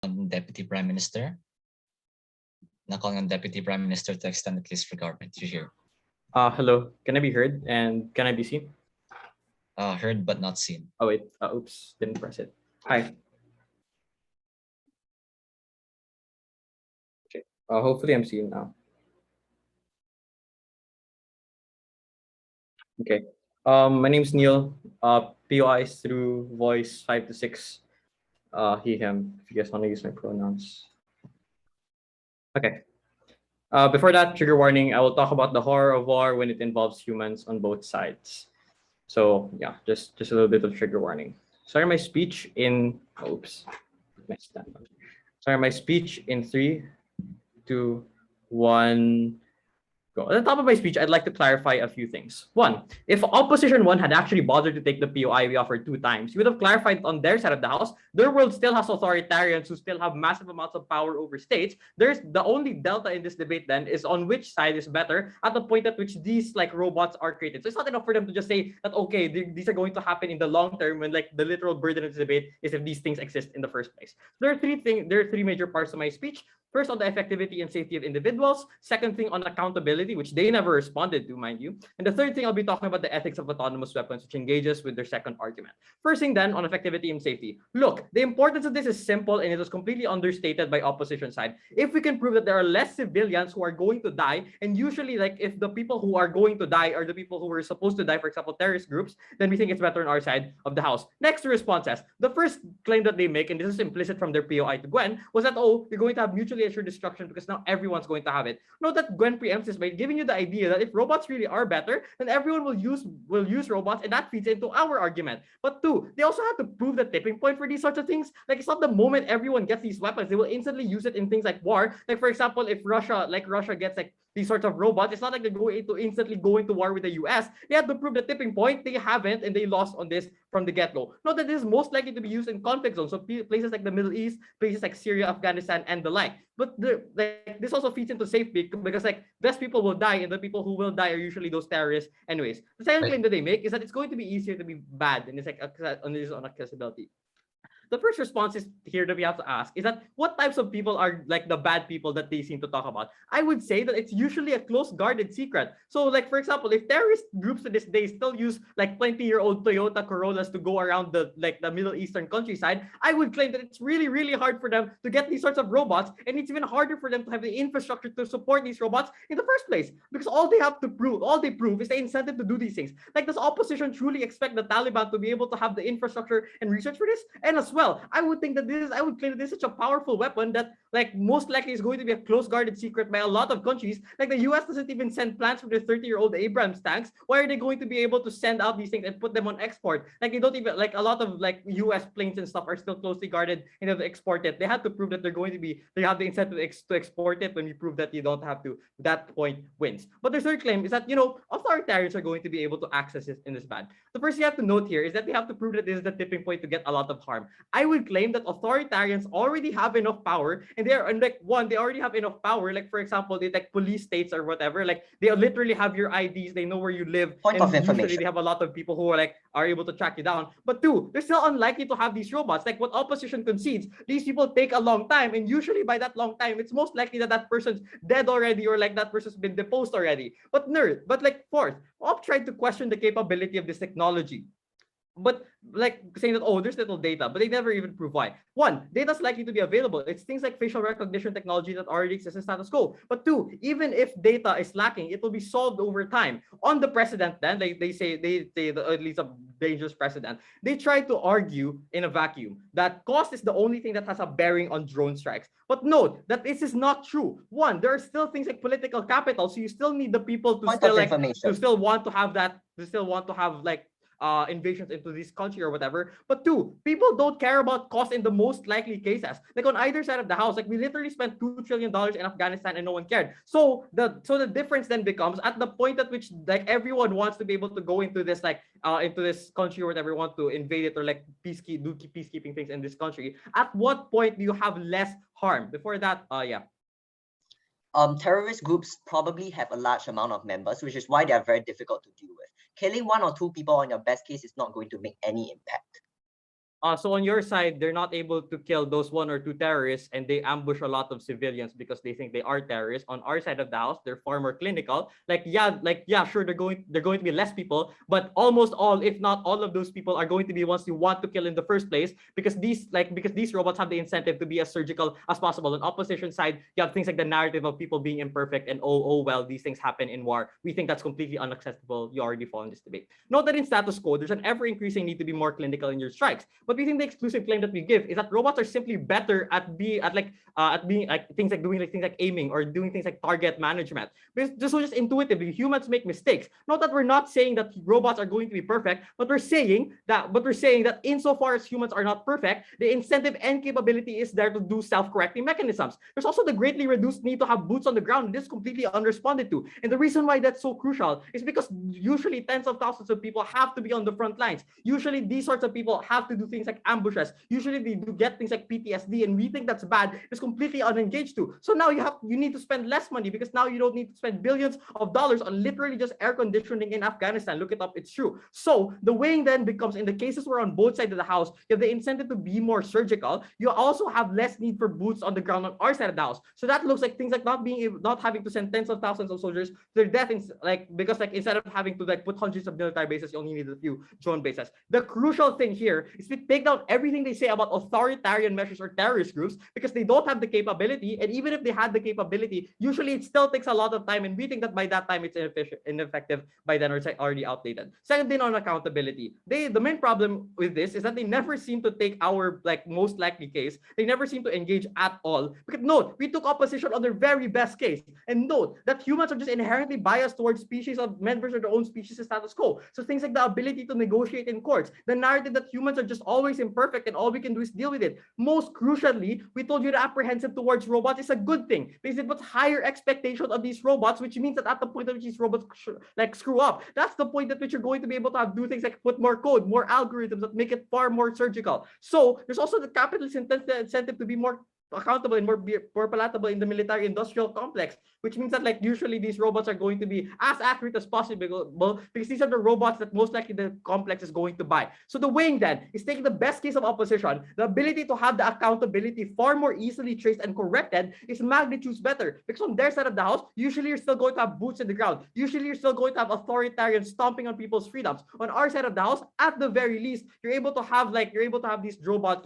Deputy Prime Minister. Now calling on Deputy Prime Minister to extend at least regard to hear. Hello, can I be heard and can I be seen? Heard but not seen. Oh wait, oops, didn't press it. Hi. Okay, hopefully I'm seen now. Okay, my name's Neil. POI is through voice 5 to 6. He, him, if you guys want to use my pronouns. Okay. Before that, trigger warning, I will talk about the horror of war when it involves humans on both sides. So yeah, just a little bit of trigger warning. Sorry, my speech in, oops, sorry, my speech in 3, 2, 1. At the top of my speech, I'd like to clarify a few things. One, if Opposition 1 had actually bothered to take the POI we offered 2 times, we would have clarified on their side of the house. Their world still has authoritarians who still have massive amounts of power over states. There's the only delta in this debate then is on which side is better at the point at which these like robots are created. So it's not enough for them to just say that, okay, these are going to happen in the long term when like the literal burden of this debate is if these things exist in the first place. There are three major parts of my speech. First, on the effectivity and safety of individuals. Second thing, on accountability, which they never responded to, mind you. And the third thing, I'll be talking about the ethics of autonomous weapons, which engages with their second argument. First thing then, on effectivity and safety. Look, the importance of this is simple and it was completely understated by opposition side. If we can prove that there are less civilians who are going to die, and usually like if the people who are going to die are the people who were supposed to die, for example, terrorist groups, then we think it's better on our side of the house. Next responses. The first claim that they make, and this is implicit from their POI to Gwen, was that, oh, you're going to have mutually assured destruction because now everyone's going to have it. Note that Gwen preempts this by giving you the idea that if robots really are better, then everyone will use robots, and that feeds into our argument. But two, they also have to prove the tipping point for these sorts of things. Like, it's not the moment everyone gets these weapons, they will instantly use it in things like war. Like, for example, if Russia gets like these sorts of robots, it's not like they're going to instantly go into war with the US. They have to prove the tipping point. They haven't, and they lost on this from the get-go. Note that this is most likely to be used in conflict zones, so places like the Middle East, places like Syria, Afghanistan, and the like. But this also feeds into safety because like best people will die, and the people who will die are usually those terrorists. Anyways, the second claim that they make is that it's going to be easier to be bad, and it's like on accessibility. The first response is here that we have to ask is that what types of people are like the bad people that they seem to talk about? I would say that it's usually a close guarded secret. So like, for example, if terrorist groups to this day still use like 20-year-old Toyota Corollas to go around the Middle Eastern countryside, I would claim that it's really, really hard for them to get these sorts of robots, and it's even harder for them to have the infrastructure to support these robots in the first place, because all they prove is the incentive to do these things. Like, does opposition truly expect the Taliban to be able to have the infrastructure and research for this? And as well, I would claim that this is such a powerful weapon that like most likely is going to be a close guarded secret by a lot of countries. Like the US doesn't even send plans for their 30-year-old Abrams tanks. Why are they going to be able to send out these things and put them on export? Like they don't even, like a lot of like US planes and stuff are still closely guarded and they export it. They have to prove that they have the incentive to export it. When you prove that you don't have to, that point wins. But the third claim is that, authoritarians are going to be able to access it in this band. The first thing you have to note here is that they have to prove that this is the tipping point to get a lot of harm. I would claim that authoritarians already have enough power, and they already have enough power. Like, for example, they like police states or whatever. Like, they literally have your IDs, they know where you live, Point of information. usually they have a lot of people who are able to track you down. But two, they're still unlikely to have these robots. Like what opposition concedes, these people take a long time, and usually by that long time, it's most likely that person's dead already, or like that person's been deposed already. But fourth, Op tried to question the capability of this technology. But like saying that, oh, there's little data, but they never even prove why. One, data is likely to be available. It's things like facial recognition technology that already exists in status quo. But two, even if data is lacking, it will be solved over time. On the precedent, then they say at least a dangerous precedent. They try to argue in a vacuum that cost is the only thing that has a bearing on drone strikes. But note that this is not true. One, there are still things like political capital, so you still need the people to still want to have invasions into this country or whatever. But two, people don't care about cost in the most likely cases. Like on either side of the house, like we literally spent $2 trillion in Afghanistan and no one cared. So the difference then becomes at the point at which like everyone wants to be able to go into this into this country or whatever, want to invade it or like peacekeeping things in this country. At what point do you have less harm? Before that, terrorist groups probably have a large amount of members, which is why they are very difficult to deal with. Killing 1 or 2 people on your best case is not going to make any impact. So on your side, they're not able to kill those 1 or 2 terrorists, and they ambush a lot of civilians because they think they are terrorists. On our side of the house, they're far more clinical. Sure, they're going to be less people, but almost all, if not all of those people, are going to be ones you want to kill in the first place, because these robots have the incentive to be as surgical as possible. On opposition side, you have things like the narrative of people being imperfect and oh well, these things happen in war. We think that's completely unacceptable. You already fall in this debate. Note that in status quo, there's an ever increasing need to be more clinical in your strikes. But we think the exclusive claim that we give is that robots are simply better at being things like aiming or doing things like target management. Because just intuitively, humans make mistakes. Not that we're not saying that robots are going to be perfect, but we're saying that insofar as humans are not perfect, the incentive and capability is there to do self-correcting mechanisms. There's also the greatly reduced need to have boots on the ground. This is completely unresponded to. And the reason why that's so crucial is because usually tens of thousands of people have to be on the front lines. Usually these sorts of people have to do things like ambushes. Usually they do get things like PTSD, and we think that's bad. It's completely unengaged to. So now you need to spend less money, because now you don't need to spend billions of dollars on literally just air conditioning in Afghanistan. Look it up, it's true. So the weighing then becomes, in the cases where on both sides of the house, you have the incentive to be more surgical, you also have less need for boots on the ground on our side of the house. So that looks like things like not having to send tens of thousands of soldiers to their death, because instead of having to put hundreds of military bases, you only need a few drone bases. The crucial thing here is we take down everything they say about authoritarian measures or terrorist groups, because they don't have the capability, and even if they had the capability, usually it still takes a lot of time, and we think that by that time it's ineffective by then, or it's already outdated. Second thing on accountability, the main problem with this is that they never seem to take our most likely case. They never seem to engage at all. Because note, we took opposition on their very best case, and note that humans are just inherently biased towards species of men versus their own species status quo. So things like the ability to negotiate in courts, the narrative that humans are just always imperfect and all we can do is deal with it. Most crucially, we told you the apprehensive towards robots is a good thing, because it puts higher expectation of these robots, which means that at the point at which these robots screw up, that's the point at which you're going to be able to do things like put more code, more algorithms that make it far more surgical. So there's also the capitalist incentive to be more accountable and more palatable in the military industrial complex, which means that usually these robots are going to be as accurate as possible, because these are the robots that most likely the complex is going to buy. So the weighing then is taking the best case of opposition, the ability to have the accountability far more easily traced and corrected is magnitudes better, because on their side of the house, usually you're still going to have boots in the ground. Usually you're still going to have authoritarians stomping on people's freedoms. On our side of the house, at the very least, you're able to have these robots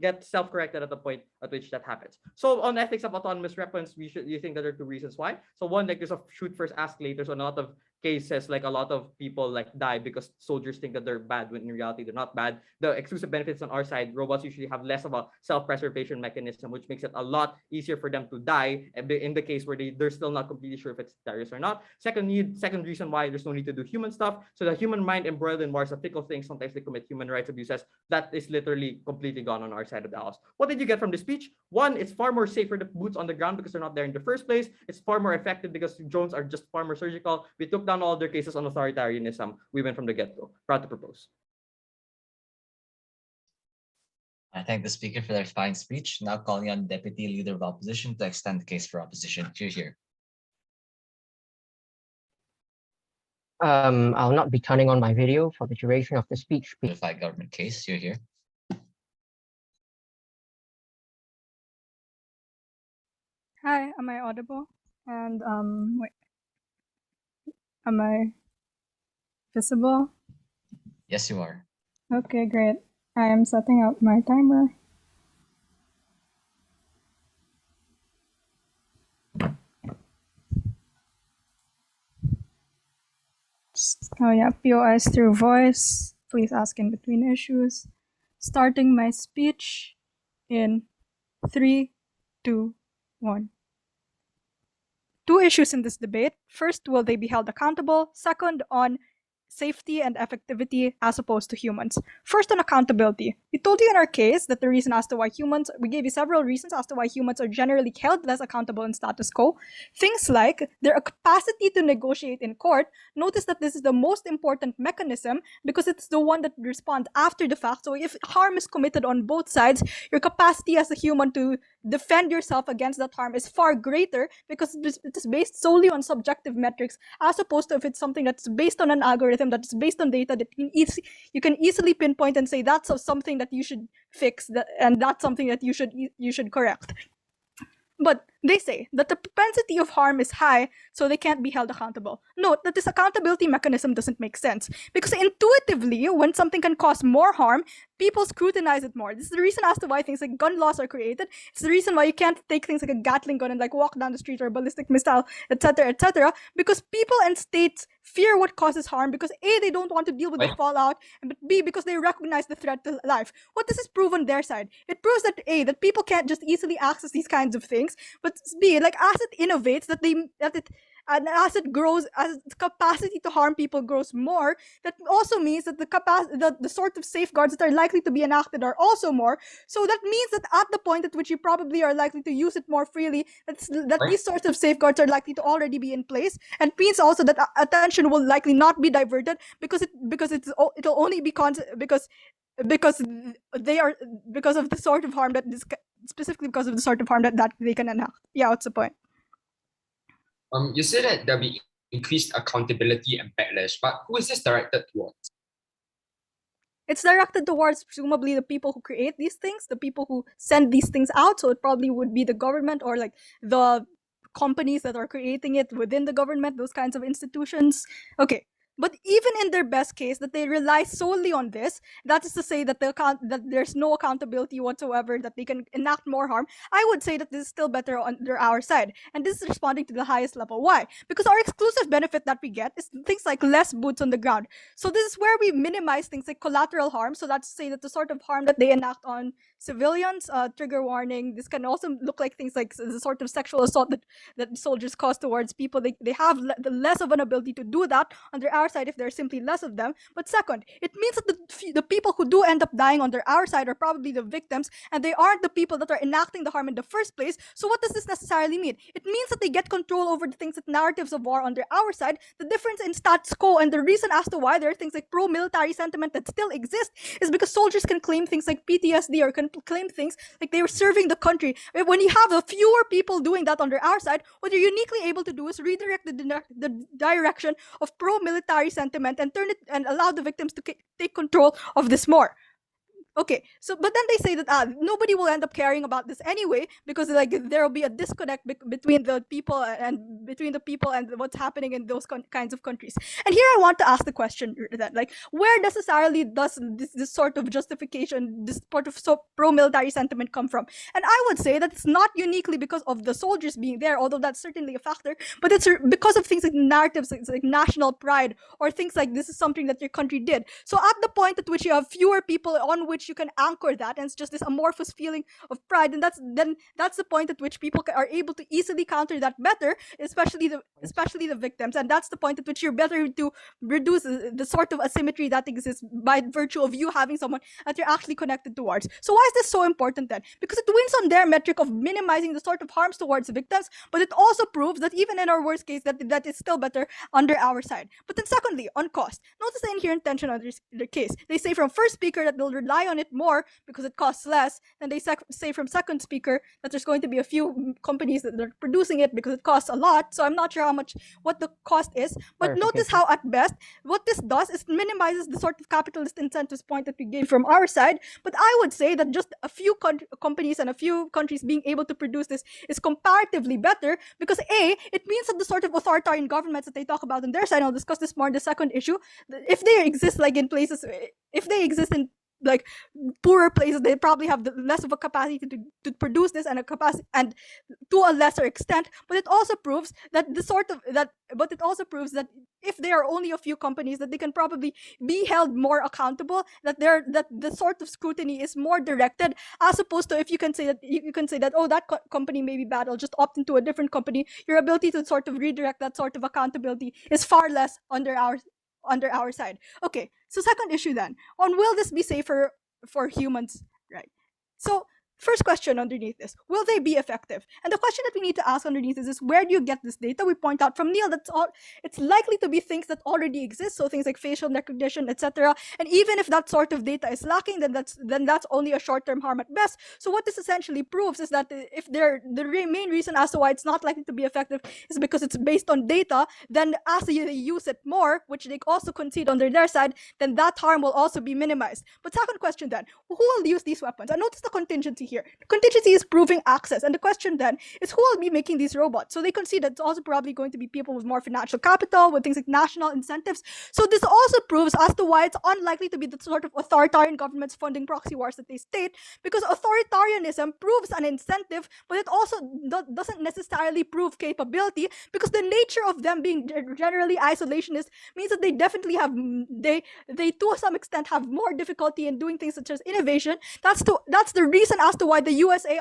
get self-corrected at the point at which that happens. So on ethics of autonomous weapons, you think that there are two reasons why. So one, there's a shoot first, ask later. So in a lot of cases, a lot of people die because soldiers think that they're bad when in reality they're not bad. The exclusive benefits on our side, robots usually have less of a self-preservation mechanism, which makes it a lot easier for them to die in the case where they're still not completely sure if it's terrorist or not. Second reason why there's no need to do human stuff. So the human mind embroiled in war is a fickle thing. Sometimes they commit human rights abuses. That is literally completely gone on our side of the house. What did you get from the speech? One, it's far more safe for the boots on the ground because they're not there in the first place. It's far more effective because drones are just far more surgical. We took down all their cases on authoritarianism. We went from the get-go. Proud to propose. I thank the speaker for their fine speech. Now calling on Deputy Leader of Opposition to extend the case for opposition. Here. I'll not be turning on my video for the duration of the speech. Notified government case. Here. Hi, am I audible? And wait, am I visible? Yes, you are. Okay, great. I am setting up my timer. Oh yeah, POIs through voice. Please ask in between issues. Starting my speech in 3, 2, 1. Two issues in this debate. First, will they be held accountable? Second, on safety and effectivity as opposed to humans. First, on accountability. We told you in our case that the reason as to why we gave you several reasons as to why humans are generally held less accountable in status quo. Things like their capacity to negotiate in court. Notice that this is the most important mechanism because it's the one that responds after the fact. So if harm is committed on both sides, your capacity as a human to defend yourself against that harm is far greater because it is based solely on subjective metrics as opposed to if it's something that's based on an algorithm algorithm that's based on data that you can easily pinpoint and say that's something that you should fix, and that's something that you should correct. But they say that the propensity of harm is high, so they can't be held accountable. Note that this accountability mechanism doesn't make sense, because intuitively, when something can cause more harm, people scrutinize it more. This is the reason as to why things like gun laws are created. It's the reason why you can't take things like a Gatling gun and like walk down the street, or a ballistic missile, etc., because people and states fear what causes harm, because A, they don't want to deal with the fallout, and but B, because they recognize the threat to life. What does this prove on their side? It proves that A, that people can't just easily access these kinds of things, but B, like as it innovates, and as it grows, as its capacity to harm people grows more, that also means that the sort of safeguards that are likely to be enacted are also more. So that means that at the point at which you probably are likely to use it more freely, these sorts of safeguards are likely to already be in place, and means also that attention will likely not be diverted because it'll only be because of the sort of harm that specifically because of the sort of harm that they can enact. Yeah, what's the point? You said that there'll be increased accountability and backlash, but who is this directed towards? It's directed towards presumably the people who create these things, the people who send these things out. So it probably would be the government, or like the companies that are creating it within the government, those kinds of institutions. Okay. But even in their best case, that they rely solely on this, that is to say that that there's no accountability whatsoever, that they can enact more harm, I would say that this is still better under our side. And this is responding to the highest level. Why? Because our exclusive benefit that we get is things like less boots on the ground. So this is where we minimize things like collateral harm. So that's to say that the sort of harm that they enact on civilians, trigger warning, this can also look like things like the sort of sexual assault that soldiers cause towards people. They have the less of an ability to do that under our side if there are simply less of them. But second, it means that the people who do end up dying under our side are probably the victims, and they aren't the people that are enacting the harm in the first place. So what does this necessarily mean? It means that they get control over the things that narratives of war under our side. The difference in status quo, and the reason as to why there are things like pro-military sentiment that still exist, is because soldiers can claim things like PTSD, or can claim things like they were serving the country. When you have a fewer people doing that under our side, what you're uniquely able to do is redirect the direction of pro-military sentiment and turn it and allow the victims to take control of this more. Okay, so but then they say that nobody will end up caring about this anyway, because like there will be a disconnect between the people and what's happening in those kinds of countries. And here I want to ask the question that, like, where necessarily does this sort of justification, this sort of pro-military sentiment come from? And I would say that it's not uniquely because of the soldiers being there, although that's certainly a factor, but it's because of things like narratives, like national pride, or things like this is something that your country did. So at the point at which you have fewer people on which you can anchor that, and it's just this amorphous feeling of pride, and that's the point at which people are able to easily counter that better, especially the victims. And that's the point at which you're better to reduce the sort of asymmetry that exists by virtue of you having someone that you're actually connected towards. So why is this so important then? Because it wins on their metric of minimizing the sort of harms towards victims, but it also proves that even in our worst case, that is still better under our side. But then secondly, on cost, notice the inherent tension on the case. They say from first speaker that they'll rely on it more because it costs less, and they say from second speaker that there's going to be a few companies that are producing it because it costs a lot. So I'm not sure what the cost is, but notice how at best what this does is minimizes the sort of capitalist incentives point that we gave from our side. But I would say that just a few companies and a few countries being able to produce this is comparatively better, because A, it means that the sort of authoritarian governments that they talk about on their side, and I'll discuss this more in the second issue, if they exist like in places, if they exist in like poorer places, they probably have less of a capacity to produce this, and a capacity, and to a lesser extent. But it also proves that if there are only a few companies, that they can probably be held more accountable, that the sort of scrutiny is more directed, as opposed to if you can say that oh, that company may be bad, I'll just opt into a different company. Your ability to sort of redirect that sort of accountability is far less under our side. Okay, so second issue then, on will this be safer for humans, right? So first question underneath this, will they be effective? And the question that we need to ask underneath this is, where do you get this data? We point out from Neil that it's likely to be things that already exist, so things like facial recognition, etc. And even if that sort of data is lacking, then that's only a short-term harm at best. So what this essentially proves is that if the main reason as to why it's not likely to be effective is because it's based on data, then as you use it more, which they also concede on their side, then that harm will also be minimized. But second question then, who will use these weapons? And notice the contingency here. The contingency is proving access. And the question then is, who will be making these robots? So they concede that it's also probably going to be people with more financial capital, with things like national incentives. So this also proves as to why it's unlikely to be the sort of authoritarian governments funding proxy wars that they state, because authoritarianism proves an incentive, but it also doesn't necessarily prove capability, because the nature of them being generally isolationist means that they definitely have, they to some extent have more difficulty in doing things such as innovation. That's the reason as to why the USA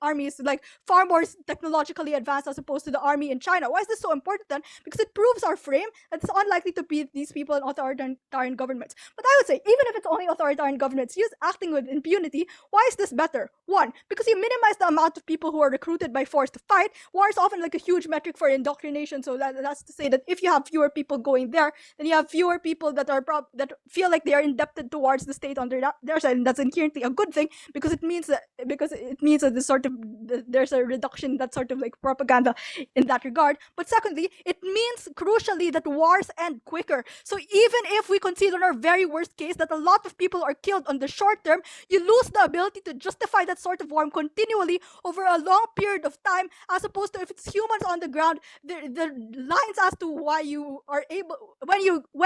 army is like far more technologically advanced as opposed to the army in China. Why is this so important then? Because it proves our frame that it's unlikely to be these people in authoritarian governments. But I would say, even if it's only authoritarian governments acting with impunity, why is this better? One, because you minimize the amount of people who are recruited by force to fight. War is often like a huge metric for indoctrination, so that's to say that if you have fewer people going there, then you have fewer people that that feel like they are indebted towards the state on their side, and that's inherently a good thing, because it means that this sort of there's a reduction in that sort of like propaganda in that regard. But secondly, it means crucially that wars end quicker. So even if we consider our very worst case that a lot of people are killed on the short term, you lose the ability to justify that sort of war continually over a long period of time, as opposed to if it's humans on the ground, the lines as to why you are able, when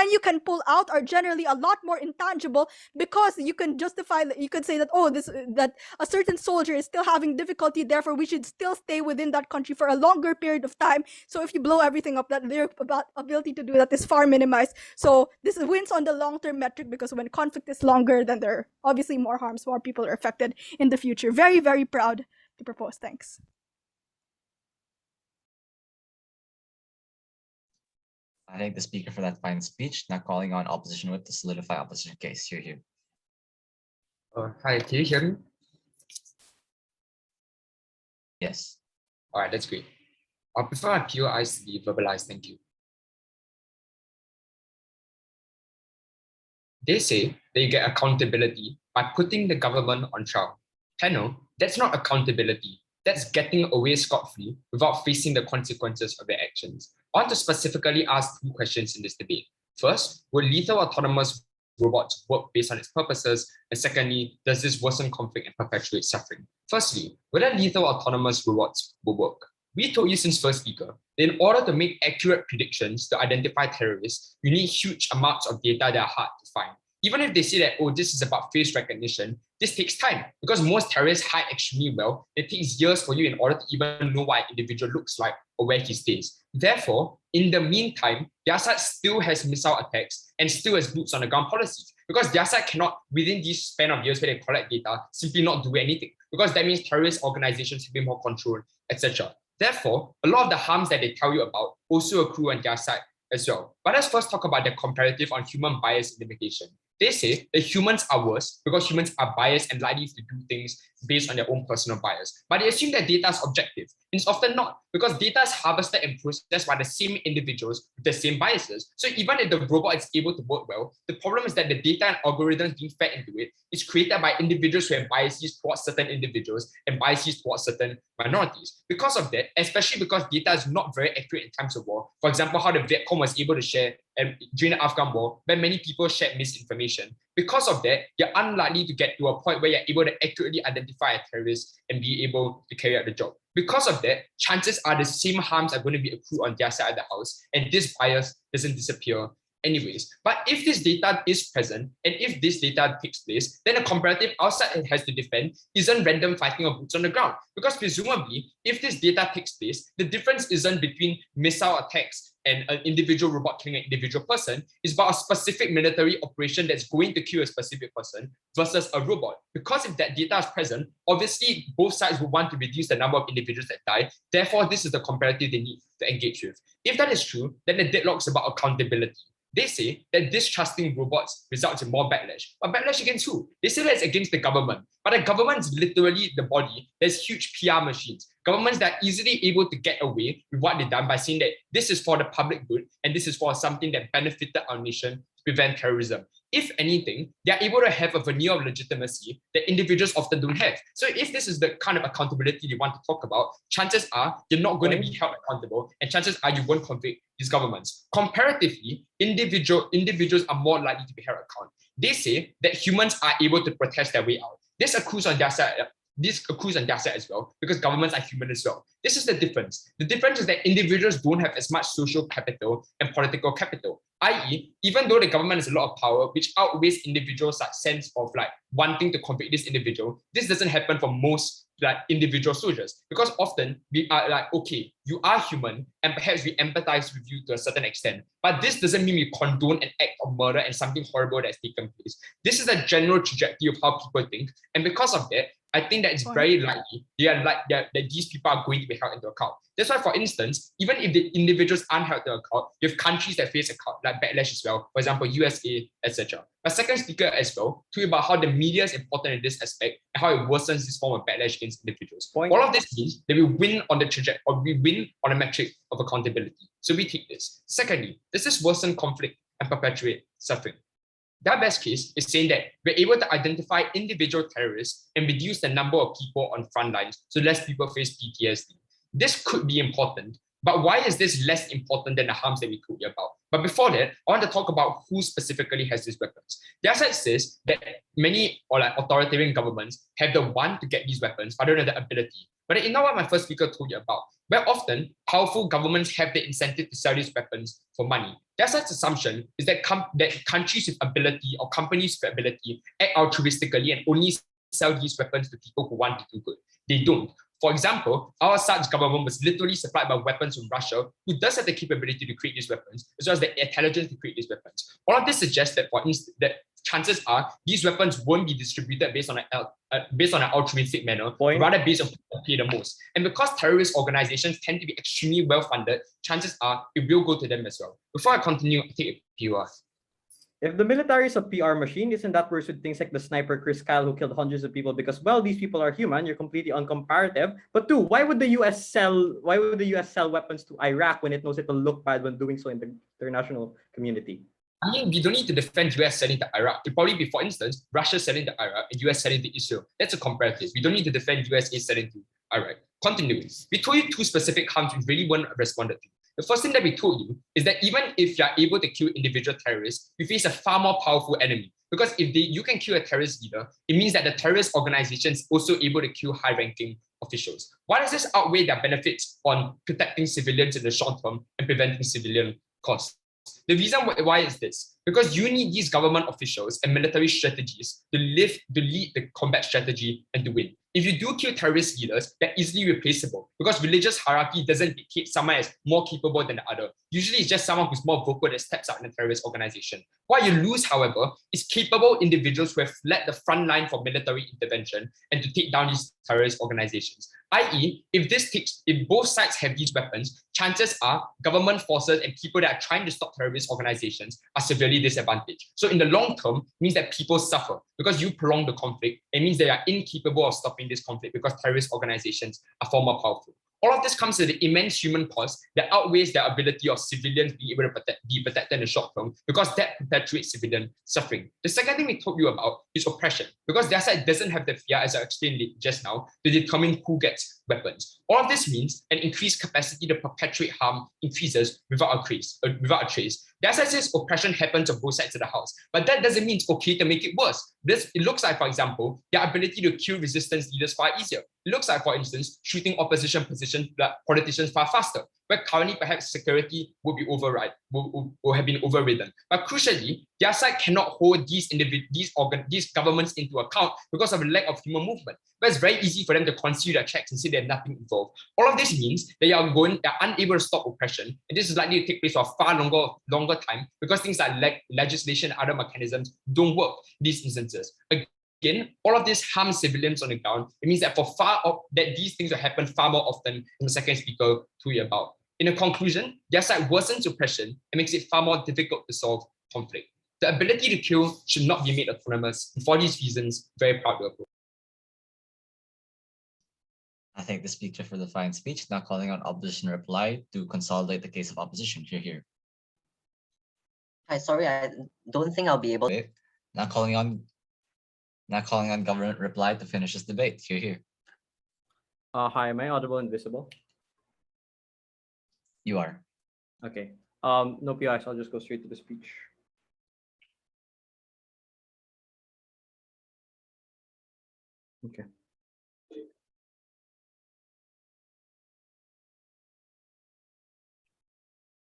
you can pull out, are generally a lot more intangible, because you can justify, you could say that, oh, that a certain soldier is still having difficulty, therefore we should still stay within that country for a longer period of time. So if you blow everything up, that their ability to do that is far minimized. So this wins on the long-term metric, because when conflict is longer, then there are obviously more harms, more people are affected in the future. Very, very proud to propose. Thanks. I thank the speaker for that fine speech. Now calling on opposition whip to solidify opposition case. Here. Hi, can you hear me? Yes. All right, that's great. I prefer my POIs to be verbalized. Thank you. They say that you get accountability by putting the government on trial. Panel, that's not accountability. That's getting away scot-free without facing the consequences of their actions. I want to specifically ask 2 questions in this debate. First, will lethal autonomous robots work based on its purposes? And secondly, does this worsen conflict and perpetuate suffering? Firstly, whether lethal autonomous robots will work. We told you since first speaker that in order to make accurate predictions to identify terrorists, you need huge amounts of data that are hard to find. Even if they say that, oh, this is about face recognition, this takes time, because most terrorists hide extremely well. It takes years for you in order to even know what an individual looks like or where he stays. Therefore, in the meantime, their side still has missile attacks and still has boots on the ground policies, because their side cannot, within this span of years where they collect data, simply not do anything, because that means terrorist organizations have more control, etc. Therefore, a lot of the harms that they tell you about also accrue on their side as well. But let's first talk about the comparative on human bias and limitation. They say that humans are worse because humans are biased and likely to do things based on their own personal bias. But they assume that data is objective. It's often not, because data is harvested and processed by the same individuals with the same biases. So even if the robot is able to work well, the problem is that the data and algorithms being fed into it is created by individuals who have biases towards certain individuals and biases towards certain minorities. Because of that, especially because data is not very accurate in times of war, for example, how the Vietcong was able to share during the Afghan war, where many people shared misinformation. Because of that, you're unlikely to get to a point where you're able to accurately identify a terrorist and be able to carry out the job. Because of that, chances are the same harms are going to be accrued on their side of the house, and this bias doesn't disappear anyways. But if this data is present, and if this data takes place, then a comparative outside has to defend isn't random fighting or boots on the ground. Because presumably, if this data takes place, the difference isn't between missile attacks and an individual robot killing an individual person. It's about a specific military operation that's going to kill a specific person versus a robot. Because if that data is present, obviously both sides would want to reduce the number of individuals that die. Therefore, this is the comparative they need to engage with. If that is true, then the deadlock is about accountability. They say that distrusting robots results in more backlash. But backlash against who? They say that it's against the government. But the government is literally the body. There's huge PR machines. Governments that are easily able to get away with what they've done by saying that this is for the public good and this is for something that benefited our nation to prevent terrorism. If anything, they're able to have a veneer of legitimacy that individuals often don't have. So if this is the kind of accountability you want to talk about, chances are you're not going to be held accountable, and chances are you won't convict these governments. Comparatively, individuals are more likely to be held accountable. They say that humans are able to protest their way out. This accrues on their side. This accrues on their side as well, because governments are human as well. This is the difference. The difference is that individuals don't have as much social capital and political capital, i.e., even though the government has a lot of power, which outweighs individuals' sense of like wanting to convict this individual, this doesn't happen for most like individual soldiers, because often we are like, okay, you are human and perhaps we empathize with you to a certain extent, but this doesn't mean we condone an act of murder and something horrible that's taken place. This is a general trajectory of how people think, and because of that, I think that it's very likely that these people are going to be held into account. That's why, for instance, even if the individuals aren't held into account, you have countries that face like backlash as well. For example, USA, etc. My second speaker as well talked about how the media is important in this aspect and how it worsens this form of backlash against individuals. All of this means that we win on the trajectory, or we win on the metric of accountability. So we take this. Secondly, does this worsen conflict and perpetuate suffering? That best case is saying that we're able to identify individual terrorists and reduce the number of people on front lines so less people face PTSD. This could be important, but why is this less important than the harms that we told you about? But before that, I want to talk about who specifically has these weapons. The side says that many authoritarian governments have the want to get these weapons, but don't have the ability. But you know what my first speaker told you about? Where often powerful governments have the incentive to sell these weapons for money. That side's assumption is that countries with ability or companies with ability act altruistically and only sell these weapons to people who want to do good. They don't. For example, our Assad's government was literally supplied by weapons from Russia, who does have the capability to create these weapons, as well as the intelligence to create these weapons. All of this suggests that, for instance, that chances are these weapons won't be distributed based on an altruistic manner, rather based on who pay the most. And because terrorist organizations tend to be extremely well funded, chances are it will go to them as well. Before I continue, I'll take a POR. If the military is a PR machine, isn't that worse with things like the sniper Chris Kyle who killed hundreds of people because, well, these people are human, you're completely uncomparative. But two, why would the US sell weapons to Iraq when it knows it will look bad when doing so in the international community? I mean, we don't need to defend US selling to Iraq. It'll probably be, for instance, Russia selling to Iraq and US selling to Israel. That's a comparative. We don't need to defend USA selling to Iraq. Continuing. We told you two specific harms we really weren't responded to. The first thing that we told you is that even if you're able to kill individual terrorists, you face a far more powerful enemy. Because if you can kill a terrorist leader, it means that the terrorist organization is also able to kill high-ranking officials. Why does this outweigh their benefits on protecting civilians in the short term and preventing civilian costs? The reason why is this: because you need these government officials and military strategies to lead the combat strategy and to win. If you do kill terrorist leaders, they're easily replaceable because religious hierarchy doesn't dictate someone as more capable than the other. Usually it's just someone who's more vocal that steps out in a terrorist organization. What you lose, however, is capable individuals who have led the front line for military intervention and to take down these terrorist organizations. I.e., if both sides have these weapons, chances are government forces and people that are trying to stop terrorist organizations are severely disadvantaged. So in the long term, it means that people suffer because you prolong the conflict. It means they are incapable of stopping this conflict because terrorist organizations are far more powerful. All of this comes with the immense human cost that outweighs the ability of civilians being able to be protected in the short term, because that perpetuates civilian suffering. The second thing we told you about is oppression, because their side doesn't have the fear, as I explained just now, to determine who gets weapons. All of this means an increased capacity to perpetuate harm increases without a trace. Their side says oppression happens on both sides of the house, but that doesn't mean it's okay to make it worse. It looks like, for example, their ability to kill resistance leaders far easier. It looks like, for instance, shooting opposition politicians far faster, where currently perhaps security will have been overridden. But crucially, their side cannot hold these governments into account because of a lack of human movement. But it's very easy for them to conceal their checks and say they have nothing involved. All of this means that they are unable to stop oppression, and this is likely to take place for a far longer time because things like legislation and other mechanisms don't work in these instances. Again, all of this harms civilians on the ground. It means that that these things will happen far more often than the second speaker told you about. In a conclusion, their side worsens oppression and makes it far more difficult to solve conflict. The ability to kill should not be made autonomous, and for these reasons, very proud to oppose. I thank the speaker for the fine speech. Now calling on opposition reply to consolidate the case of opposition. Here. Hi, sorry, I don't think I'll be able. Okay. Now calling on government reply to finish this debate. Here. Hi, am I audible and visible? You are. Okay. No PIs, I'll just go straight to the speech. Okay.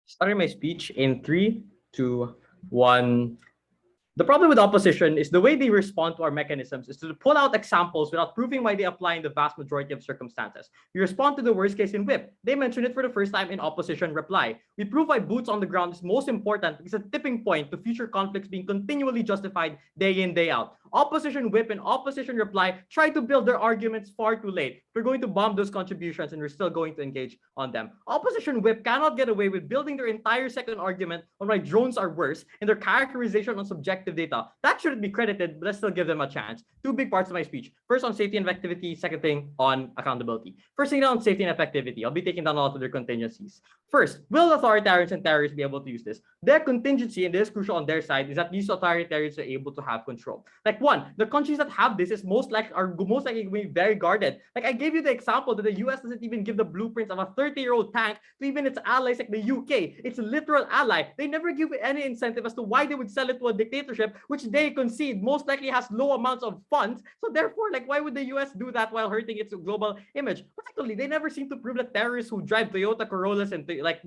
Starting my speech in 3, 2, 1. The problem with opposition is the way they respond to our mechanisms is to pull out examples without proving why they apply in the vast majority of circumstances. We respond to the worst case in whip. They mention it for the first time in opposition reply. We prove why boots on the ground is most important because it's a tipping point to future conflicts being continually justified day in, day out. Opposition whip and opposition reply try to build their arguments far too late. We're going to bomb those contributions and we're still going to engage on them. Opposition whip cannot get away with building their entire second argument on why drones are worse and their characterization on subjective data. That shouldn't be credited, but let's still give them a chance. Two big parts of my speech. First on safety and effectivity, second thing on accountability. First thing on safety and effectivity, I'll be taking down a lot of their contingencies. First, will authoritarians and terrorists be able to use this? Their contingency, and this is crucial on their side, is that these authoritarians are able to have control. Like one, the countries that have this is most likely going to be very guarded. Like I gave you the example that the US doesn't even give the blueprints of a 30-year-old tank to even its allies like the UK. It's a literal ally. They never give any incentive as to why they would sell it to a dictatorship, which they concede most likely has low amounts of funds. So therefore, like why would the US do that while hurting its global image? Particularly, they never seem to prove that terrorists who drive Toyota Corollas and like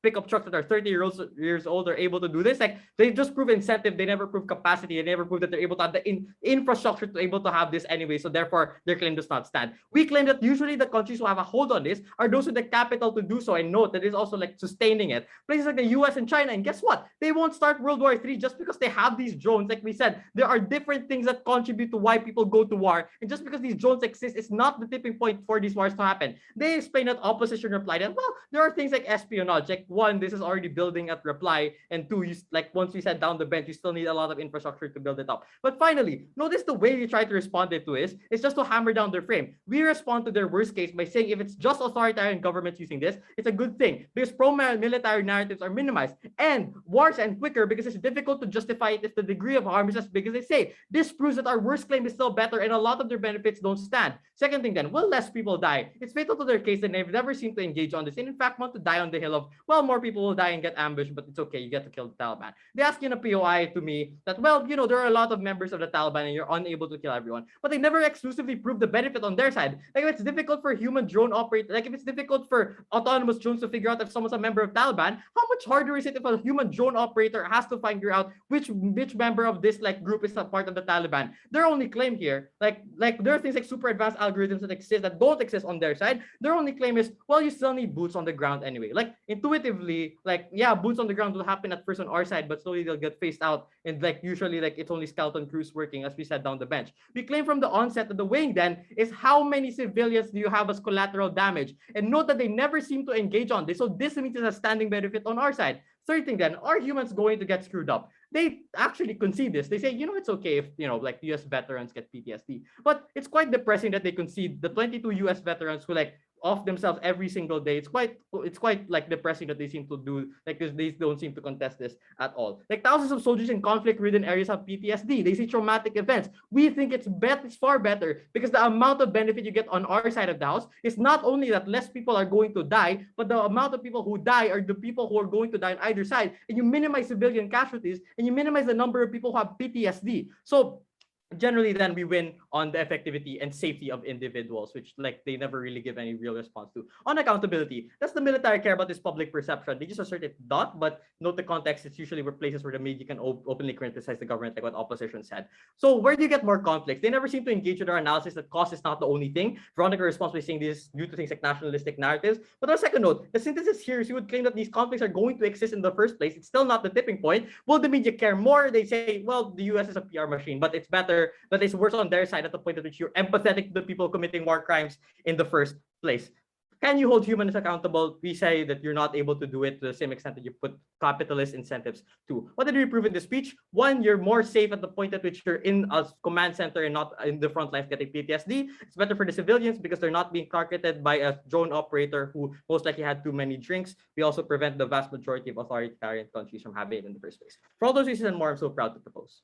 pickup trucks that are 30 years old are able to do this. Like they just prove incentive. They never prove capacity. They never prove that they're able to have the infrastructure to able to have this anyway. So therefore, their claim does not stand. We claim that usually the countries who have a hold on this are those with the capital to do so. And note that it's also like sustaining it. Places like the US and China. And guess what? They won't start World War III just because they have these drones. Like we said, there are different things that contribute to why people go to war. And just because these drones exist, it's not the tipping point for these wars to happen. They explain that opposition replied that, well, there are things like espionage. Like one, this is already building at reply. And two, like once we set down the bench, you still need a lot of infrastructure to build it up. But finally, notice the way we try to respond to is just to hammer down their frame. We respond to their worst case by saying if it's just authoritarian governments using this, it's a good thing because pro-military narratives are minimized and wars end quicker because it's difficult to justify it if the degree of harm is as big as they say. This proves that our worst claim is still better and a lot of their benefits don't stand. Second thing then, will less people die? It's fatal to their case that they've never seemed to engage on this and in fact want to die on the hill of, well, more people will die and get ambushed, but it's okay, you get to kill the Taliban. They ask in a POI to me that, well, you know, there are a lot of members of the Taliban and you're unable to kill everyone, but they never exclusively prove the benefit on their side. Like if it's difficult for human drone operator, like if it's difficult for autonomous drones to figure out if someone's a member of Taliban, how much harder is it if a human drone operator has to figure out which member of this like group is a part of the Taliban? Their only claim here, like there are things like super advanced algorithms that exist that don't exist on their side. Their only claim is, well, you still need boots on the ground anyway. Like intuitively, like yeah, boots on the ground will happen at first on our side, but slowly they'll get phased out. And like usually like it's only skeleton crews working as we said down the bench. We claim from the onset that the weighing then is how many civilians do you have as collateral damage? And note that they never seem to engage on this. So this means it's a standing benefit on our side. Third thing then, are humans going to get screwed up? They actually concede this. They say, you know, it's okay if, you know, like US veterans get PTSD. But it's quite depressing that they concede the 22 US veterans who like off themselves every single day. It's quite like depressing that they seem to do like this. They don't seem to contest this at all. Like thousands of soldiers in conflict-ridden areas have PTSD. They see traumatic events. We think it's far better because the amount of benefit you get on our side of the house is not only that less people are going to die, but the amount of people who die are the people who are going to die on either side. And you minimize civilian casualties and you minimize the number of people who have PTSD. So generally then we win on the effectivity and safety of individuals, which like they never really give any real response to. On accountability, does the military care about this public perception? They just assert it not, but note the context. It's usually where places where the media can openly criticize the government, like what opposition said. So where do you get more conflicts? They never seem to engage with our analysis that cost is not the only thing. Veronica responds by saying this is due to things like nationalistic narratives. But on a second note, the synthesis here is you would claim that these conflicts are going to exist in the first place. It's still not the tipping point. Will the media care more? They say, well, the US is a PR machine, but it's better, but it's worse on their side at the point at which you're empathetic to the people committing war crimes in the first place. Can you hold humans accountable? We say that you're not able to do it to the same extent that you put capitalist incentives to. What did we prove in the speech? One, you're more safe at the point at which you're in a command center and not in the front line getting PTSD. It's better for the civilians because they're not being targeted by a drone operator who most likely had too many drinks. We also prevent the vast majority of authoritarian countries from having it in the first place. For all those reasons and more, I'm so proud to propose.